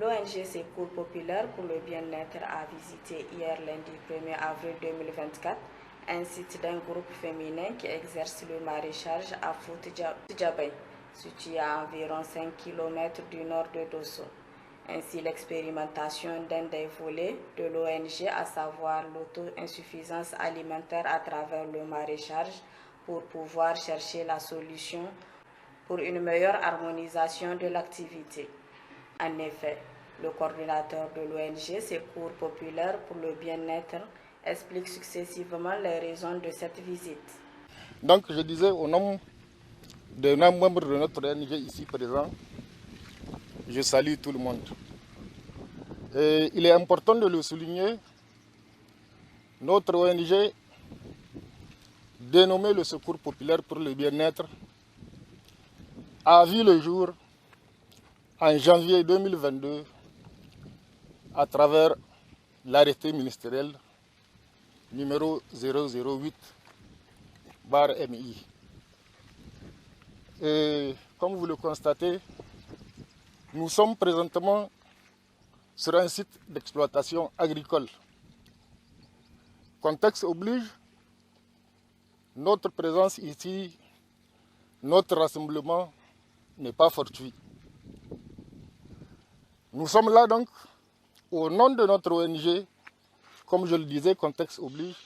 L'ONG Secours Populaire pour le bien-être a visité hier lundi 1er avril 2024 un site d'un groupe féminin qui exerce le maraîchage à Foutidjabay, situé à environ 5 km du nord de Dosso. Ainsi, l'expérimentation d'un des volets de l'ONG, à savoir l'auto-insuffisance alimentaire à travers le maraîchage, pour pouvoir chercher la solution pour une meilleure harmonisation de l'activité. En effet, le coordinateur de l'ONG Secours Populaire pour le bien-être explique successivement les raisons de cette visite. Donc je disais au nom des membres de notre ONG ici présents, je salue tout le monde. Et il est important de le souligner, notre ONG, dénommée le Secours Populaire pour le bien-être, a vu le jour en janvier 2022 à travers l'arrêté ministériel numéro 008/MI. Et comme vous le constatez, nous sommes présentement sur un site d'exploitation agricole. Contexte oblige, notre présence ici, notre rassemblement n'est pas fortuit. Nous sommes là donc, au nom de notre ONG, comme je le disais, contexte oblige,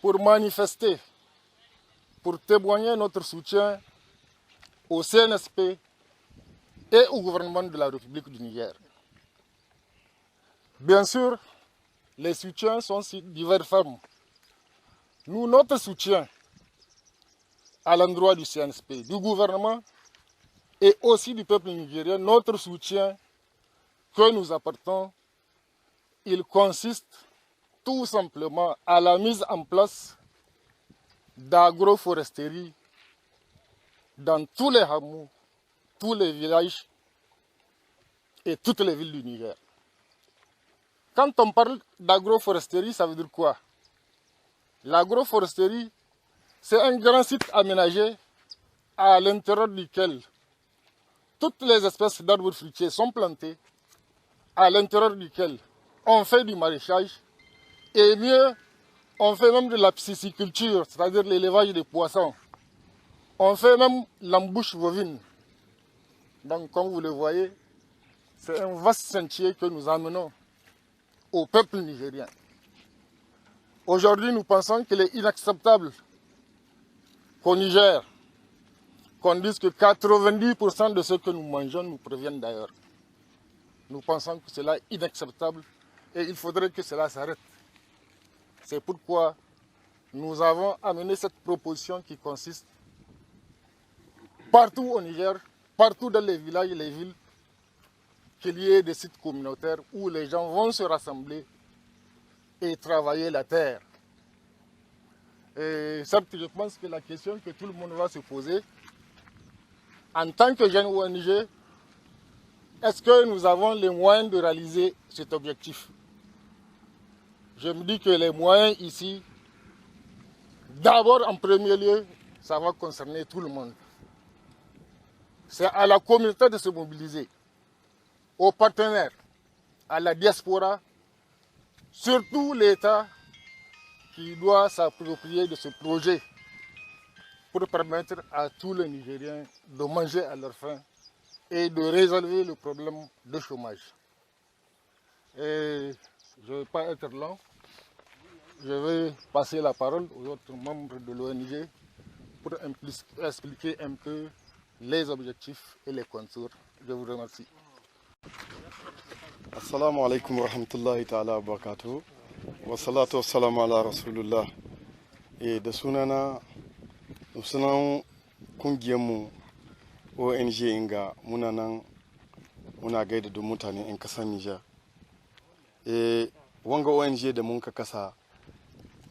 pour manifester, pour témoigner notre soutien au CNSP et au gouvernement de la République du Niger. Bien sûr, les soutiens sont sur diverses formes. Nous, notre soutien à l'endroit du CNSP, du gouvernement et aussi du peuple nigérien, notre soutien que nous apportons, il consiste tout simplement à la mise en place d'agroforesterie dans tous les hameaux, tous les villages et toutes les villes du Niger. Quand on parle d'agroforesterie, ça veut dire quoi? L'agroforesterie, c'est un grand site aménagé à l'intérieur duquel toutes les espèces d'arbres fruitiers sont plantées, à l'intérieur duquel on fait du maraîchage et mieux, on fait même de la pisciculture, c'est-à-dire l'élevage des poissons. On fait même l'embouche bovine. Donc, comme vous le voyez, c'est un vaste sentier que nous amenons au peuple nigérien. Aujourd'hui, nous pensons qu'il est inacceptable qu'au Niger, qu'on dise que 90% de ce que nous mangeons nous proviennent d'ailleurs. Nous pensons que cela est inacceptable et il faudrait que cela s'arrête. C'est pourquoi nous avons amené cette proposition qui consiste partout au Niger, partout dans les villages et les villes, qu'il y ait des sites communautaires où les gens vont se rassembler et travailler la terre. Et certes, je pense que la question que tout le monde va se poser, en tant que jeune ONG, est-ce que nous avons les moyens de réaliser cet objectif? Je me dis que les moyens ici, d'abord en premier lieu, ça va concerner tout le monde. C'est à la communauté de se mobiliser, aux partenaires, à la diaspora, surtout l'État qui doit s'approprier de ce projet pour permettre à tous les Nigériens de manger à leur faim et de résolver le problème de chômage. Et je ne vais pas être long, je vais passer la parole aux autres membres de l'ONG pour expliquer un peu les objectifs et les contours. Je vous remercie. Assalamu alaikum wa rahmatullahi ta'ala wa barakatuhu. Wa salatu wa salamu ala rasulullah. Da sunan kungiyarmu ONG Inga muna nan muna gaida da mutane 'yan kasar Nijar. Wanga ONG da mun ka kasa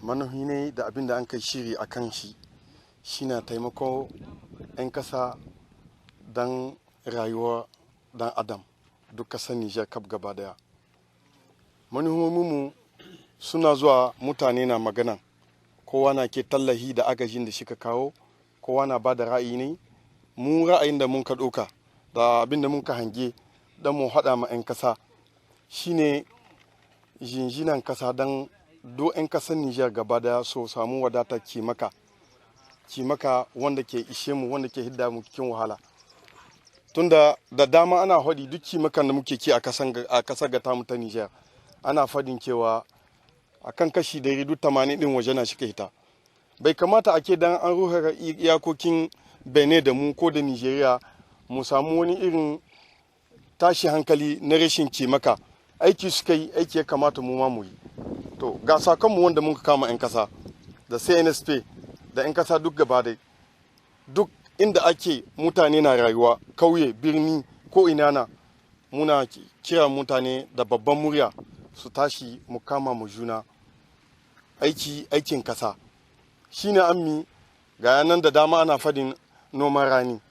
manuhi ne da abin da an kai shiri a kan shi shine taimako 'yan kasa don rayuwa dan adam duk kasar Nijar kaf gaba daya. Manuhominmu suna zuwa mutane na magana, kowa na ke tallahi da agajin da shika kawo, kowa na ba da ra'ayi ne. Mu ra'ayin da mun ka ɗauka da abin da mun ka hange da mu haɗa ma 'yan kasa shine jinjinan kasa don do 'yan kasar Nijar gaba da so samu wadata kimaka wanda ke ishe mu wanda ke hidda mu cikin wahala. Tunda da dama ana faɗi duk kimakan da muke ki a kasar ga tamu ta Nijar ana faɗin cewa akan kashi 180 din waje na shika hita. Bai kamata ake dan an ruhara iyakokin Benin da mu ko da Nigeria mu samu wani irin tashi hankali na rashin kimaka. Aiki suka yi aiki ya kamata mu ma mu yi. To ga sakonmu wanda mun kama 'yan kasa da CNSP da 'yan kasa duk gaba dai duk inda ake mutane na rayuwa kauye birni ko ina na muna kira mutane da babban murya su tashi mu kama mu juna aikin kasa shine ammi ga nan da dama ana fadin noman rani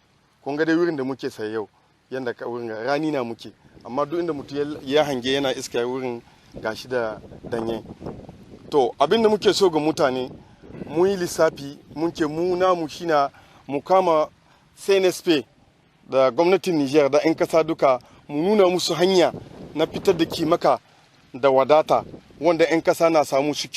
kun ga dai wurin da muke sai yau yanda wurin rani na muke amma duk inda mutum ya hange yana iska wurin gashi da danye. To abin da muke so ga mutane mu yi lissafi mun ce mu namu shine mu kama CNSP da gwamnatin Niger da 'yan kasa duka mu nuna musu hanya na fitar da kimaka da wadata wanda 'yan kasa na samu su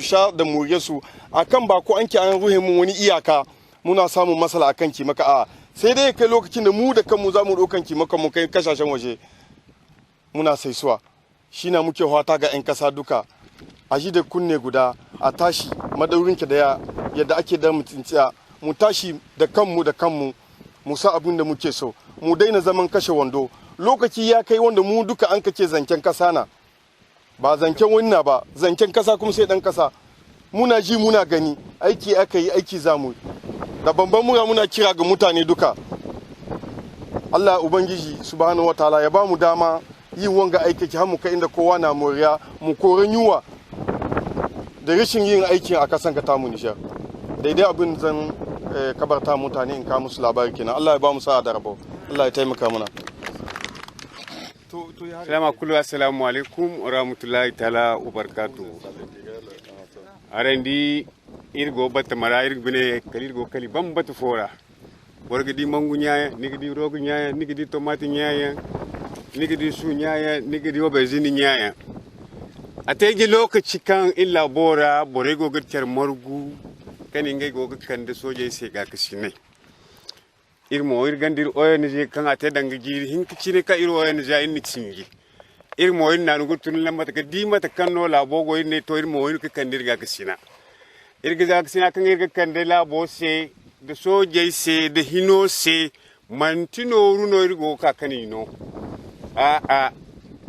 sha da muryarsu akan ba ko an ruhe mu wani iyaka muna samun matsala akan kimaka a sai dai kai lokacin da mu da kanmu za mu ɗaukan kimaka mu kai kasashen waje muna saisuwa shi na muke hwata ga 'yan kasa duka a ji da kunne guda a tashi madaurinki da yadda ake da mutunciya mu tashi da kanmu mu sa abin da muke so mu daina zaman kashe wando lokaci ya kai wanda mu duka an kace zancen kasa na ba zancen wani na ba zancen kasa kuma sai dan kasa muna ji muna gani aiki aka yi aiki zamu da babban muna kira ga mutane duka Allah ubangiji subhanahu wataala ya ba mu dama yin wanga aiki har mu kai inda kowa na moriya mu koran yuwa da rashin yin aikin a kasan ka tamu Nijar daidai abin zan kabarta mutane in ka musu labari kenan Allah ya ba mu sa'a da rabo Allah ya taimaka mana. Assalamu alaikum wa rahmatullahi ta'ala wa barakatuh. Arendi irgo bata mara irgbine kalirgo kali bambata fora wargadi mangu nyaaya nigidi rogu nyaaya nigidi tomati nyaaya nigidi su nyaaya nigidi obezini nyaaya ategi lokaci kan illa bora borego gurtar margu kani ngai go kande soje sai ga kasine irmo irgandir ONG kan ate danga jiri hinkicine ka iro ONG inni cingi irmo inna nugo tun lamata ka dimata kanno la bogo inne to irmo irka kandir ga kasina irga ga kasina kan irga kande la bo se de soje se de hino se mantino runo irgo ka kanino a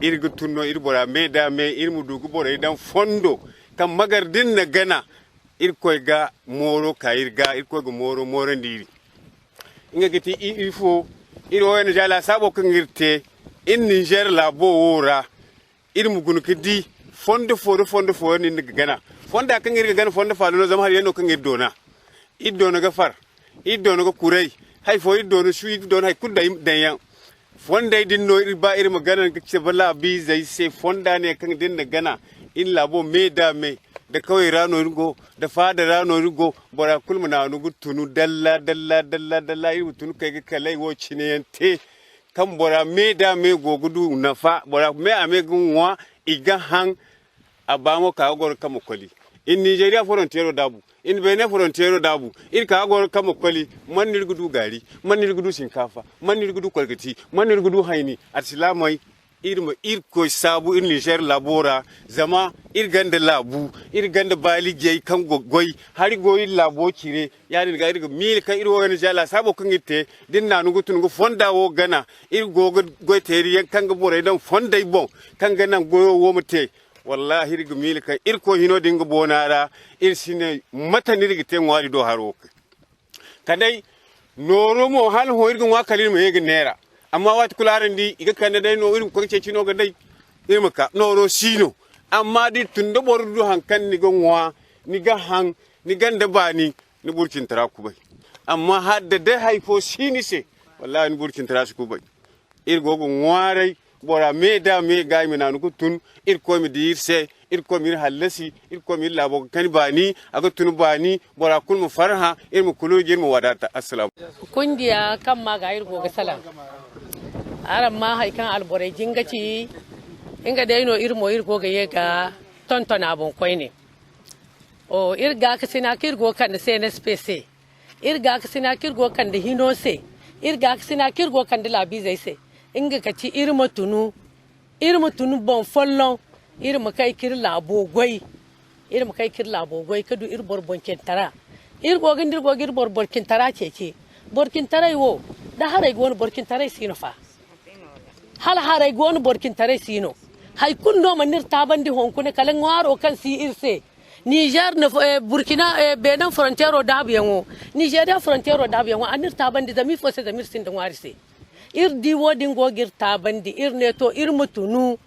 irga tunno irbora meda me irmu dugu bora idan fondo kan magardin na gana irko ga moro ka irga irko ga moro ndiri inga gati ifo iro wena jala sabo kan irte in Niger la wora irmu gunu kidi fondo foro ni gana fonda kan irga gana fonda falo zama har yano kan irdona idona ga far idona ga kurai hay fo idona shu idona hay kudda dayan fonda dinno irba irma gana ce bala bi zai se fonda ne kan dinna gana in labo meda me da kawai rano rigo da fada rano rigo bora kulmu na nugu tunu dalla iru tunu kai ga kalai wo cinente kan bora meda me gogudu nafa bora me ame gunwa iga hang abamo ka gor kamo koli in Nigeria frontiero dabu in Benin frontiero dabu in ka gor kamo koli man nirgudu gari man nirgudu shinkafa man nirgudu kwalgati man nirgudu haini arsilamai irma irko sabu in Niger labora zama irganda labu irganda baligey kan gogoy hari goyi labo kire yani ga irga mil ka irwo gani jala sabo kan itte dinna nugo tun go fonda wo gana irgo goy teri kan ga bore dan fonda bon kan ga nan goyo wo mate wallahi irga mil ka irko hino dinga bonara irsine mata nirga ten wari do haro kadai noromo hal ho irga wa kalin me yega nera amma wata kularin di iga kan dai no irin ko ce cino ga dai irmaka noro sino amma di tunda bordu hankan ni gonwa ni ga han ni ganda bani ni burkin tara ku bai amma hadda dai haifo sini se wallahi ni burkin tara su ku bai irgo gon warai bora meda me ga mi nanu tun irko mi dirse irko mi halasi irko mi labo kan bani aga tun bani bora kul mu farha irmu kulu jirmu wadata assalamu kundiya kan ma ga irgo ga salam aran ma haikan alborai jingaci inga dai no irmo irgo ga yega tontona bon koyne o irga ka sina kirgo kan da CNSPC irga ka sina kirgo kan da hinose irga ka sina kirgo kan da labi zai se inga ka ci irmo tunu bon follon irmo kai kir labo goy irmo kai kir labo goy kadu irbor bon kentara irgo gindirgo girbor bor kentara cece borkin tarai wo da harai gon borkin tarai sino fa hal harai gon borkin tarai sino hay kunno manir tabandi honkune kala ngaro kan si irse Niger na Burkina Benin frontiero dabiyango Nigeria frontiero dabiyango anir tabandi da mi fose da mirsin da warise ir di wodin go gir tabandi ir neto ir mutunu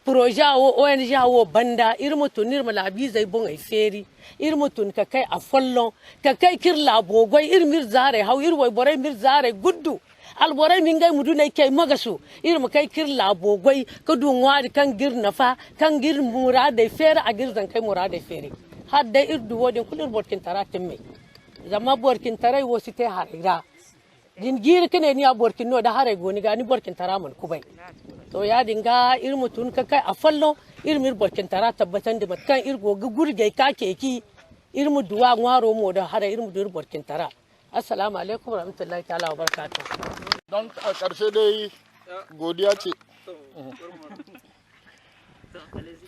projet wo ONG wo banda ir mutunir malabi zai bon ai feri ir mutun ka kai a follon ka kai kir labo goy ir mir zare haw ir way boray mir zare guddu al boray min ngay mudu nay kay magasu ir ma kai kir labo goy ka du ngwari kan gir nafa kan gir murade fere a gir zan kai murade fere hadda ir du wodin kulir borkin taratin zama borkin tarai wo site harira din gir kene ni a borkin no da harai goni ga ni borkin taraman kubai to ya dinga ir mutun ka kai a follon ir mir borkin tara tabbatan da matkan ir go gurge ka keki ir mu duwa ngwaro mo da hada ir mu dur borkin tara assalamu alaikum warahmatullahi ta'ala wabarakatuh don a karshe dai godiya ce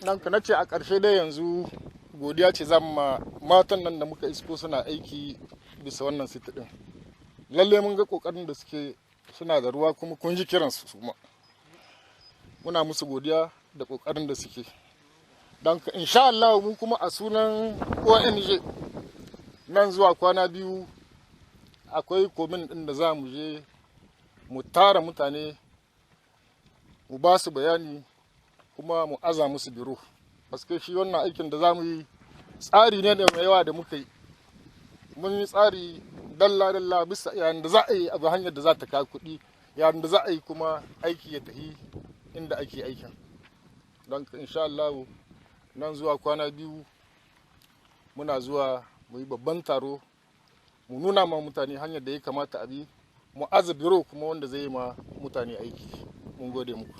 dan ka nace a karshe dai yanzu godiya ce zan ma matan nan da muka isko suna aiki bisa wannan siti din lalle mun ga kokarin da suke suna da ruwa kuma kun ji kiransu su ma muna musu godiya da kokarin da suke don insha Allah mu kuma a sunan ONG nan zuwa kwana biyu akwai komin din da za mu je mu tara mutane mu ba su bayani kuma mu aza musu biro paske shi wannan aikin da za mu yi tsari ne da mai yawa da muka yi mun yi tsari dalla bisa yayin da za a yi abu hanyar da za ta kawo kuɗi yayin da za a yi kuma aiki ya tafi inda ake aikin don insha Allah nan zuwa kwana biyu muna zuwa mu yi babban taro mu nuna ma mutane hanyar da ya kamata a bi mu aza biro kuma wanda zai yi ma mutane aiki mun gode muku